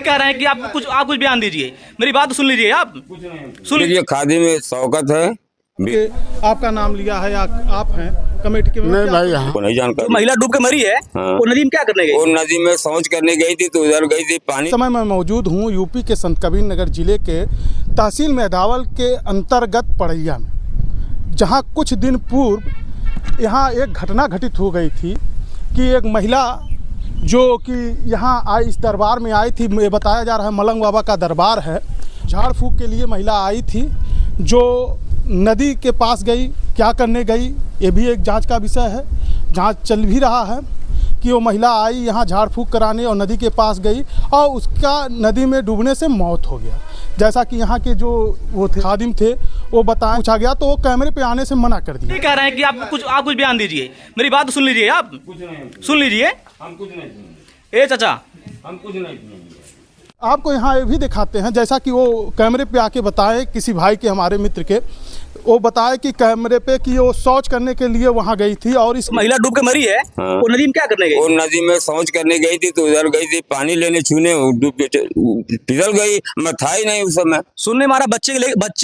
कह रहे हैं कि आप कुछ बयान दीजिए, मेरी बात तो सुन लीजिए। आप सुन लीजिए। खादी में शौकत है। आपका नाम लिया है या आप हैं कमेटी के? नहीं भाई, हमको नहीं जानकारी। महिला डूब के मरी है। हाँ। वो नदी में क्या करने गई? वो नदी में शौच करने गई थी तो उधर गई थी पानी। समय मैं मौजूद हूँ यूपी के संत कबीर नगर जिले के तहसील मेधावल के अंतर्गत पड़ैया में, जहाँ कुछ दिन पूर्व यहाँ एक घटना घटित हो गई थी कि एक महिला जो कि यहाँ आई, इस दरबार में आई थी। ये बताया जा रहा है मलंग बाबा का दरबार है। झाड़ फूँक के लिए महिला आई थी, जो नदी के पास गई। क्या करने गई ये भी एक जांच का विषय है। जांच चल भी रहा है कि वो महिला आई यहाँ झाड़ फूँक कराने और नदी के पास गई और उसका नदी में डूबने से मौत हो गया। जैसा कि यहाँ के जो वो थे खादिम थे वो बताया, पूछा गया तो वो कैमरे पे आने से मना कर दिया। कह रहे हैं कि आप कुछ बयान दीजिए, मेरी बात तो सुन लीजिए। आप सुन लीजिए। हम कुछ नहीं। ए चाचा, हम कुछ नहीं। आपको यहाँ ये भी दिखाते हैं, जैसा कि वो कैमरे पे आके बताए किसी भाई के, हमारे मित्र के, वो बताए कि कैमरे पे कि वो शौच करने के लिए वहाँ गई थी और इस महिला डूब के मरी है। हाँ। वो नदी में क्या करने गई? वो नदी में शौच करने गई थी तो उधर गई थी पानी लेने, छूने डूब के फिसल गई। मैं था ही नहीं उस समय। सुनने मारा बच्चे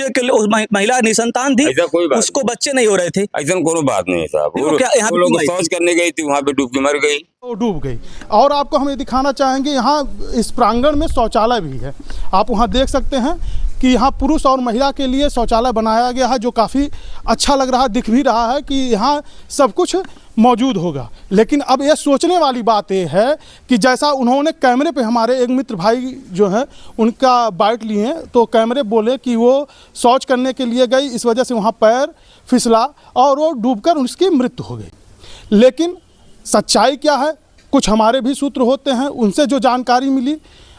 के लिए उस महिला निसंतान थी। ऐसा कोई बात उसको बच्चे नहीं हो रहे थे। ऐसा कोनो बात नहीं है साहब। वो क्या यहाँ वो लोग शौच करने गई थी, वहाँ पे डूब के मर गई। वो डूब गई। और आपको हम ये दिखाना चाहेंगे, यहाँ इस प्रांगण में शौचालय भी है। आप वहाँ देख सकते हैं कि यहाँ पुरुष और महिला के लिए शौचालय बनाया गया है, जो काफ़ी अच्छा लग रहा है। दिख भी रहा है कि यहाँ सब कुछ मौजूद होगा। लेकिन अब ये सोचने वाली बात ये है कि जैसा उन्होंने कैमरे पे, हमारे एक मित्र भाई जो हैं उनका बाइट लिए, तो कैमरे बोले कि वो शौच करने के लिए गई, इस वजह से वहाँ पैर फिसला और वो डूबकर उसकी मृत्यु हो गई। लेकिन सच्चाई क्या है, कुछ हमारे भी सूत्र होते हैं, उनसे जो जानकारी मिली,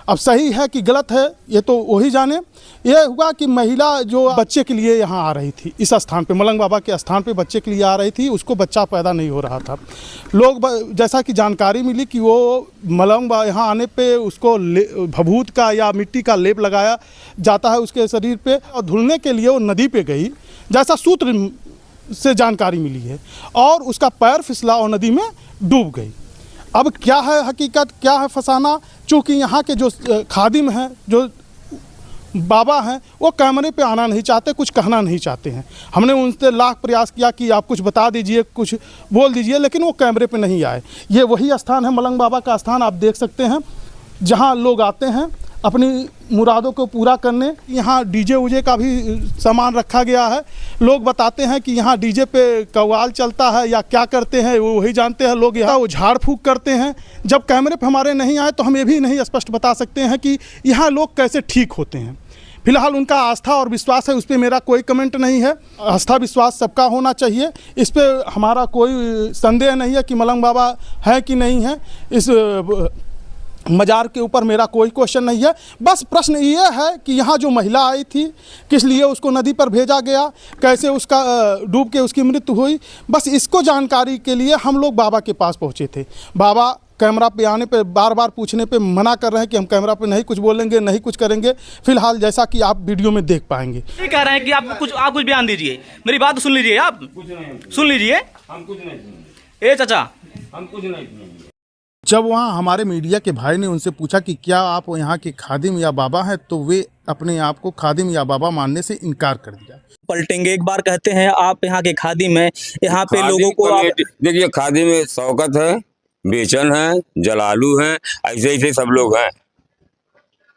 अब सही है कि गलत है ये तो वही जाने। यह हुआ कि महिला जो बच्चे के लिए यहाँ आ रही थी, इस स्थान पे, मलंग बाबा के स्थान पे बच्चे के लिए आ रही थी। उसको बच्चा पैदा नहीं हो रहा था। लोग जैसा कि जानकारी मिली कि वो मलंग बाबा यहाँ आने पे उसको भभूत का या मिट्टी का लेप लगाया जाता है उसके शरीर पे, और धुलने के लिए वो नदी पे गई, जैसा सूत्र से जानकारी मिली है, और उसका पैर फिसला और नदी में डूब गई। अब क्या है हकीकत, क्या है फसाना, चूँकि यहाँ के जो खादिम हैं, जो बाबा हैं, वो कैमरे पे आना नहीं चाहते, कुछ कहना नहीं चाहते हैं। हमने उनसे लाख प्रयास किया कि आप कुछ बता दीजिए, कुछ बोल दीजिए, लेकिन वो कैमरे पे नहीं आए। ये वही स्थान है, मलंग बाबा का स्थान आप देख सकते हैं, जहाँ लोग आते हैं अपनी मुरादों को पूरा करने। यहाँ डीजे उजे का भी सामान रखा गया है। लोग बताते हैं कि यहाँ डीजे पे कव्वाल चलता है या क्या करते हैं वो वही जानते हैं। लोग यहाँ वो झाड़ फूँक करते हैं। जब कैमरे पे हमारे नहीं आए तो हम ये भी नहीं स्पष्ट बता सकते हैं कि यहाँ लोग कैसे ठीक होते हैं। फिलहाल उनका आस्था और विश्वास है, उस पर मेरा कोई कमेंट नहीं है। आस्था विश्वास सबका होना चाहिए, इस पर हमारा कोई संदेह नहीं है कि मलंग बाबा है कि नहीं है। इस मजार के ऊपर मेरा कोई क्वेश्चन नहीं है। बस प्रश्न ये है कि यहाँ जो महिला आई थी, किस लिए उसको नदी पर भेजा गया, कैसे उसका डूब के उसकी मृत्यु हुई, बस इसको जानकारी के लिए हम लोग बाबा के पास पहुँचे थे। बाबा कैमरा पे आने पे, बार बार पूछने पे मना कर रहे हैं कि हम कैमरा पे नहीं कुछ बोलेंगे, नहीं कुछ करेंगे। फिलहाल जैसा कि आप वीडियो में देख पाएंगे। कह रहे हैं कि आप कुछ बयान दीजिए, मेरी बात तो सुन लीजिए। आप सुन लीजिए। हम कुछ नहीं। ए चाचा, हम कुछ नहीं। जब वहाँ हमारे मीडिया के भाई ने उनसे पूछा कि क्या आप यहाँ के खादिम या बाबा हैं, तो वे अपने आप को खादिम या बाबा मानने से इनकार कर दिया। पलटेंगे। एक बार कहते हैं आप यहाँ के खादिम हैं, यहाँ पे लोगों को देखिए, खादी में शौकत है, बेचन है, जलालू हैं, ऐसे ऐसे सब लोग हैं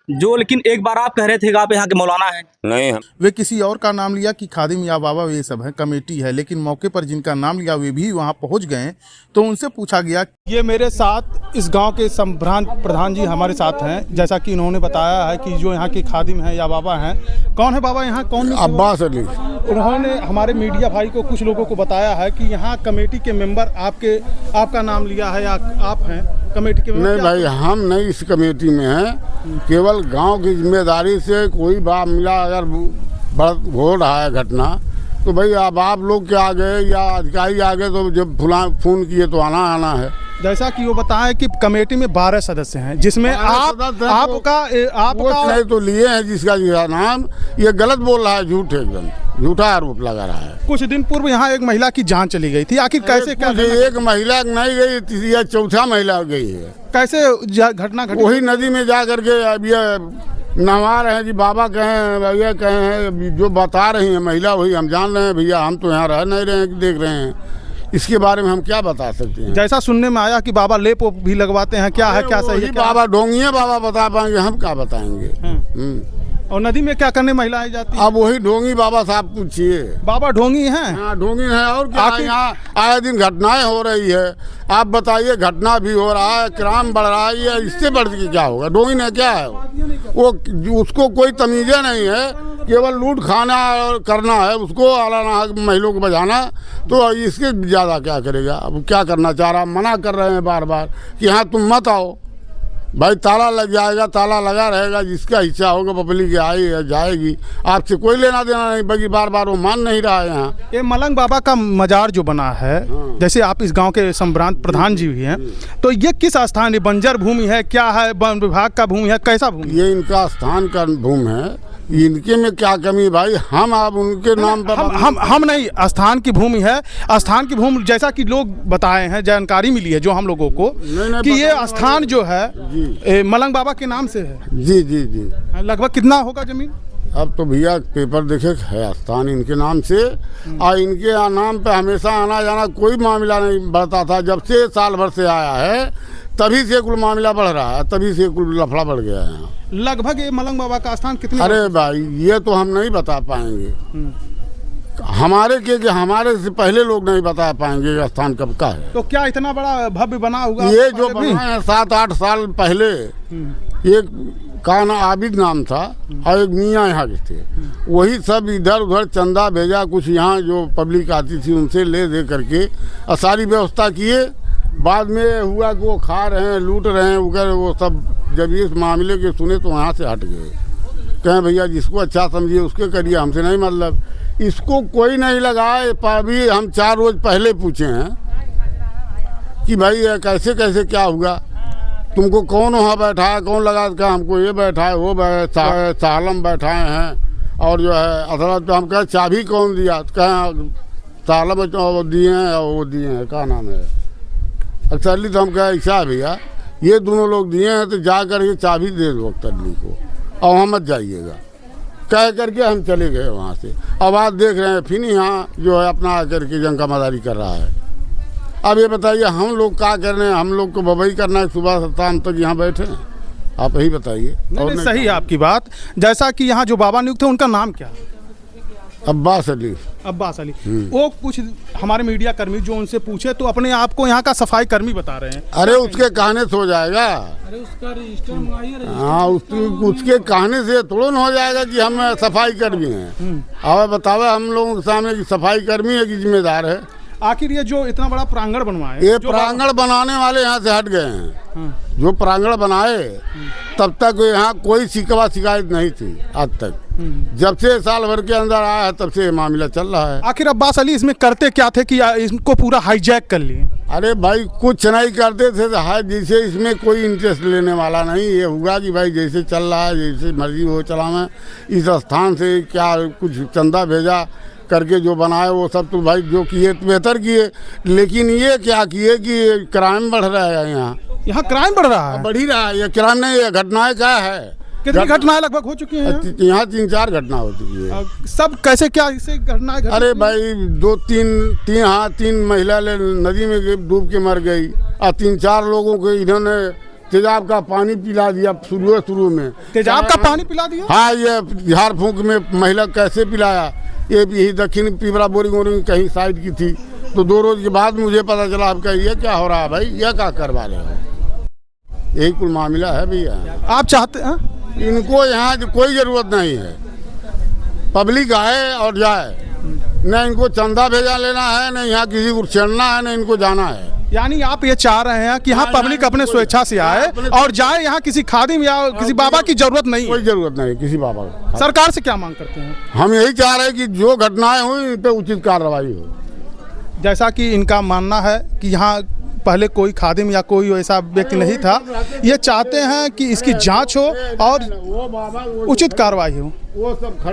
जो। लेकिन एक बार आप कह रहे थे कि आप यहाँ के मौलाना हैं। नहीं, वे किसी और का नाम लिया कि खादिम या बाबा ये सब है, कमेटी है। लेकिन मौके पर जिनका नाम लिया वे भी वहाँ पहुँच गए, तो उनसे पूछा गया। ये मेरे साथ इस गांव के संभ्रांत प्रधान जी हमारे साथ हैं। जैसा कि इन्होंने बताया है कि जो यहाँ के खादिम हैं या बाबा हैं। कौन है बाबा यहाँ? कौन? अब्बास अली। उन्होंने हमारे मीडिया भाई को, कुछ लोगों को बताया है कि यहाँ कमेटी के मेंबर आपका नाम लिया है या आप हैं कमेटी के मेंबर? नहीं भाई, हम नहीं इस कमेटी में हैं। केवल गांव की जिम्मेदारी से कोई बात मिला, अगर हो रहा है घटना, तो भाई अब आप लोग के आ गए या अधिकारी आ गए, तो जब फोन किए तो आना है। जैसा कि वो बताया कि कमेटी में 12 सदस्य हैं, जिसमें आपका नहीं तो लिए हैं जिसका नाम, ये गलत बोल रहा है, झूठ एकदम। झूठा आरोप लगा रहा है। कुछ दिन पूर्व यहाँ एक महिला की जान चली गई थी, आखिर कैसे क्या एक महिला नहीं गई, तीसरी चौथा महिला गई है। कैसे घटना घटी? वही नदी में जा करके अब ये नहवा रहे हैं जी, बाबा कहें भैया कहें, जो बता रही हैं महिला वही हम जान रहे हैं भैया, हम तो यहाँ रह नहीं रहे हैं, देख रहे हैं, इसके बारे में हम क्या बता सकते हैं। जैसा सुनने में आया कि बाबा लेप भी लगवाते हैं, क्या है क्या सही है? बाबा ढोंगिए बाबा बता पाएंगे, हम क्या बताएंगे। और नदी में क्या करने महिलाएं जाती हैं? अब वही ढोंगी बाबा साहब पूछिए। बाबा ढोंगी हैं? हाँ ढोंगी है। और क्या, यहाँ आए दिन घटनाएं हो रही है, आप बताइए, घटना भी हो रहा है, क्राइम बढ़ रहा है, ये इससे बढ़ के क्या होगा? ढोंगी ने क्या है वो, उसको कोई तमीज़े नहीं है, केवल लूट खाना और करना है, उसको आलाना महिलाओं को बजाना, तो इसके ज़्यादा क्या करेगा? अब क्या करना चाह रहा, मना कर रहे हैं बार बार कि हाँ तुम मत आओ भाई, ताला लग जाएगा, ताला लगा रहेगा, जिसका हिस्सा होगा पब्लिक आई है जाएगी, आपसे कोई लेना देना नहीं, बल्कि बार बार वो मान नहीं रहा है। यहाँ ये मलंग बाबा का मजार जो बना है, जैसे आप इस गांव के संभ्रांत प्रधान जी भी हैं, तो ये किस स्थान है? बंजर भूमि है, क्या है, वन विभाग का भूमि है, कैसा भूमि? ये इनका स्थान का भूमि है, इनके में क्या कमी भाई? हम आप उनके नाम पर हम नहीं, स्थान की भूमि है, स्थान की भूमि, जैसा कि लोग बताए हैं, जानकारी मिली है जो हम लोगों को कि ये स्थान जो है मलंग बाबा के नाम से है। जी जी जी। लगभग कितना होगा जमीन? अब तो भैया पेपर देखे है, स्थान इनके नाम से, और इनके नाम पे हमेशा आना जाना कोई मामला नहीं बढ़ता था। जब से साल भर से आया है तभी से कुल मामला बढ़ रहा है, तभी से कुल लफड़ा बढ़ गया है। लगभग ये मलंग बाबा का स्थान कितने? अरे भाई ये तो हम नहीं बता पाएंगे, हमारे से पहले लोग नहीं बता पाएंगे स्थान कब का है। तो क्या इतना बड़ा भव्य बना होगा? ये जो बना है 7-8 साल पहले, एक का नाम आबिद नाम था और एक मियाँ यहाँ के थे, वही सब इधर उधर चंदा भेजा, कुछ यहाँ जो पब्लिक आती थी उनसे ले दे करके और सारी व्यवस्था किए। बाद में हुआ कि वो खा रहे हैं, लूट रहे हैं उगर, वो सब जब इस मामले के सुने तो वहाँ से हट गए, कहें भैया जिसको अच्छा समझिए उसके करिए, हमसे नहीं मतलब। इसको कोई नहीं लगाए, अभी हम 4 रोज पहले पूछे हैं कि भाई कैसे कैसे क्या हुआ, तुमको कौन वहाँ बैठा है, कौन लगा का? हमको ये बैठा है, वो सालम बैठाए हैं, और जो है अदालत पे हम कहें चाबी कौन दिया, कहें सालम दिए हैं और वो दिए हैं, क्या नाम है अक्सरली, तो हम कहें ऐसा भैया ये दोनों लोग दिए हैं तो जा कर के चाबी दे दो अक्सरली को और वहाँ मत जाइएगा, कह करके हम चले गए वहाँ से। अब आज देख रहे हैं फिर यहाँ जो है अपना आकर के जंग का मदारी कर रहा है। अब ये बताइए हम लोग क्या कर रहे हैं? हम लोग को बबई करना है, सुबह से शाम तक यहाँ बैठे हैं, आप यही बताइए। नहीं, सही है आपकी बात। जैसा कि यहाँ जो बाबा नियुक्त है उनका नाम क्या है? अब्बास अली। अब्बास अली। वो कुछ हमारे मीडिया कर्मी जो उनसे पूछे तो अपने आप को यहाँ का सफाई कर्मी बता रहे हैं। अरे उसके कहने से हो जाएगा? अरे उसका रजिस्टर मंगाइए। हाँ उसके कहने से थोड़ा न हो जाएगा कि हम सफाई कर्मी हैं। अब बताओ हम लोगों के सामने कि सफाई कर्मी है कि जिम्मेदार है? आखिर ये जो इतना बड़ा प्रांगण बनवाए, ये प्रांगण बनाने वाले यहाँ से हट गए हैं। जो प्रांगण बनाए तब तक यहाँ कोई शिकवा शिकायत नहीं थी आज तक। जब से साल भर के अंदर आया है तब से ये मामला चल रहा है। आखिर अब्बास अली इसमें करते क्या थे कि इसको पूरा हाईजैक कर लिए? अरे भाई कुछ नहीं करते थे, जैसे इसमें कोई इंटरेस्ट लेने वाला नहीं। ये हुआ कि भाई जैसे चल रहा है, जैसे मर्जी हो चलावें, इस स्थान से क्या कुछ चंदा भेजा करके जो बनाए वो सब तो भाई जो किए बेहतर किए, लेकिन ये क्या किए कि क्राइम बढ़ रहा है यहाँ क्राइम बढ़ रहा है? बढ़ ही रहा है। ये क्राइम नहीं, ये घटनाएं क्या है? कितनी घटनाएं लगभग हो चुकी हैं? यहाँ 3-4 घटना हो चुकी है। सब कैसे क्या इससे घटनाएं? अरे भाई 2-3 महिला नदी में डूब के मर गई और 3-4 लोगों को इन्होंने तेजाब का पानी पिला दिया शुरू में। तेजाब का पानी पिला दिया? हाँ, ये झाड़ फूंक में महिला कैसे पिलाया, ये यही दक्षिण पिपरा बोरिंग कहीं साइड की थी। तो 2 रोज के बाद मुझे पता चला आपका ये क्या हो रहा है भाई, ये क्या करवा रहे हो? यही कुल मामला है भैया। आप चाहते हैं इनको यहाँ कोई ज़रूरत नहीं है, पब्लिक आए और जाए, न इनको चंदा भेजा लेना है, न यहाँ किसी को चढ़ना है, न इनको जाना है। यानी आप ये चाह रहे हैं कि यहाँ पब्लिक अपने स्वेच्छा से आए और जाए, यहाँ किसी खादिम या किसी बाबा की जरूरत नहीं? कोई जरूरत नहीं किसी बाबा की। सरकार से क्या मांग करते हैं? हम यही चाह रहे हैं कि जो घटनाएं हुई इन पे उचित कार्रवाई हो। जैसा कि इनका मानना है कि यहाँ पहले कोई खादिम या कोई ऐसा व्यक्ति नहीं था, ये चाहते हैं कि इसकी जांच हो और उचित कार्रवाई हो। वो सब खड़े